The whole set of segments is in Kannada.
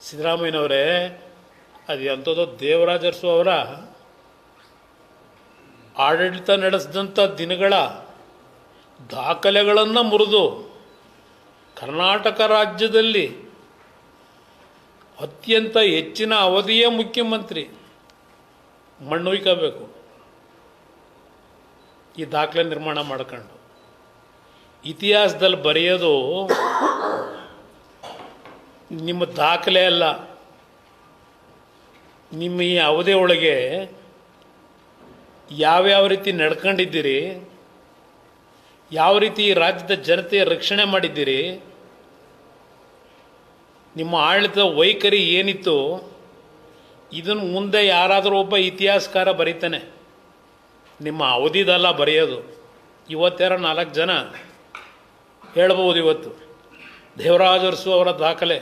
ಸಿದ್ದರಾಮಯ್ಯನವರೇ, ಅದು ಎಂಥದೋ ದೇವರಾಜ ಅರಸು ಅವರ ಆಡಳಿತ ನಡೆಸಿದಂಥ ದಿನಗಳ ದಾಖಲೆಗಳನ್ನು ಮುರಿದು ಕರ್ನಾಟಕ ರಾಜ್ಯದಲ್ಲಿ ಅತ್ಯಂತ ಹೆಚ್ಚಿನ ಅವಧಿಯ ಮುಖ್ಯಮಂತ್ರಿ ಮಣ್ಣುಯ್ಕೋಬೇಕು. ಈ ದಾಖಲೆ ನಿರ್ಮಾಣ ಮಾಡ್ಕೊಂಡು ಇತಿಹಾಸದಲ್ಲಿ ಬರೆಯೋದು ನಿಮ್ಮ ದಾಖಲೆ ಅಲ್ಲ. ನಿಮ್ಮ ಈ ಅವಧಿ ಒಳಗೆ ಯಾವ್ಯಾವ ರೀತಿ ನಡ್ಕೊಂಡಿದ್ದೀರಿ, ಯಾವ ರೀತಿ ಈ ರಾಜ್ಯದ ಜನತೆಯ ರಕ್ಷಣೆ ಮಾಡಿದ್ದೀರಿ, ನಿಮ್ಮ ಆಡಳಿತದ ವೈಖರಿ ಏನಿತ್ತು, ಇದನ್ನು ಮುಂದೆ ಯಾರಾದರೂ ಒಬ್ಬ ಇತಿಹಾಸಕಾರ ಬರೀತಾನೆ. ನಿಮ್ಮ ಅವಧಿದಲ್ಲ ಬರೆಯೋದು. ಇವತ್ತಾರ 4 ಜನ ಹೇಳ್ಬೋದು, ಇವತ್ತು ದೇವರಾಜ ಅರಸು ಅವರ ದಾಖಲೆ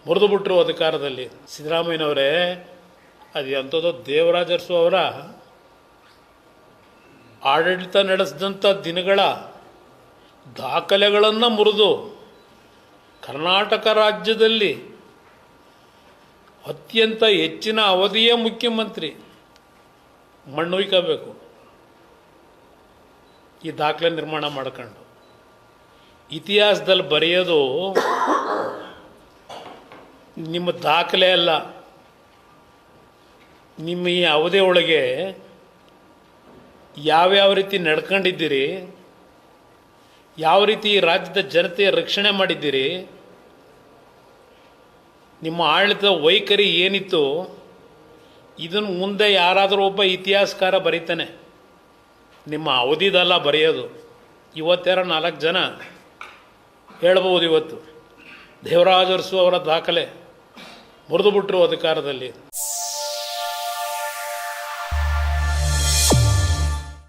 ಮುರಿದು ಬಿಟ್ಟರು ಅಧಿಕಾರದಲ್ಲಿ. ಸಿದ್ದರಾಮಯ್ಯನವರೇ, ಅದು ಎಂಥದೋ ದೇವರಾಜ ಅರಸು ಅವರ ಆಡಳಿತ ನಡೆಸಿದಂಥ ದಿನಗಳ ದಾಖಲೆಗಳನ್ನು ಮುರಿದು ಕರ್ನಾಟಕ ರಾಜ್ಯದಲ್ಲಿ ಅತ್ಯಂತ ಹೆಚ್ಚಿನ ಅವಧಿಯ ಮುಖ್ಯಮಂತ್ರಿ ಮಣ್ಣುಯ್ಕೋಬೇಕು. ಈ ದಾಖಲೆ ನಿರ್ಮಾಣ ಮಾಡ್ಕೊಂಡು ಇತಿಹಾಸದಲ್ಲಿ ಬರೆಯೋದು ನಿಮ್ಮ ದಾಖಲೆ ಅಲ್ಲ. ನಿಮ್ಮ ಈ ಅವಧಿ ಒಳಗೆ ಯಾವ್ಯಾವ ರೀತಿ ನಡ್ಕೊಂಡಿದ್ದೀರಿ, ಯಾವ ರೀತಿ ಈ ರಾಜ್ಯದ ಜನತೆಯ ರಕ್ಷಣೆ ಮಾಡಿದ್ದೀರಿ, ನಿಮ್ಮ ಆಡಳಿತದ ವೈಖರಿ ಏನಿತ್ತು, ಇದನ್ನು ಮುಂದೆ ಯಾರಾದರೂ ಒಬ್ಬ ಇತಿಹಾಸಕಾರ ಬರೀತಾನೆ. ನಿಮ್ಮ ಅವಧಿದಲ್ಲ ಬರೆಯೋದು. ಇವತ್ತಾರ 4 ಜನ ಹೇಳ್ಬೋದು, ಇವತ್ತು ದೇವರಾಜ ಅರಸು ಅವರ ದಾಖಲೆ ಮುರಿದು ಬಿಟ್ಟರು ಅಧಿಕಾರದಲ್ಲಿ.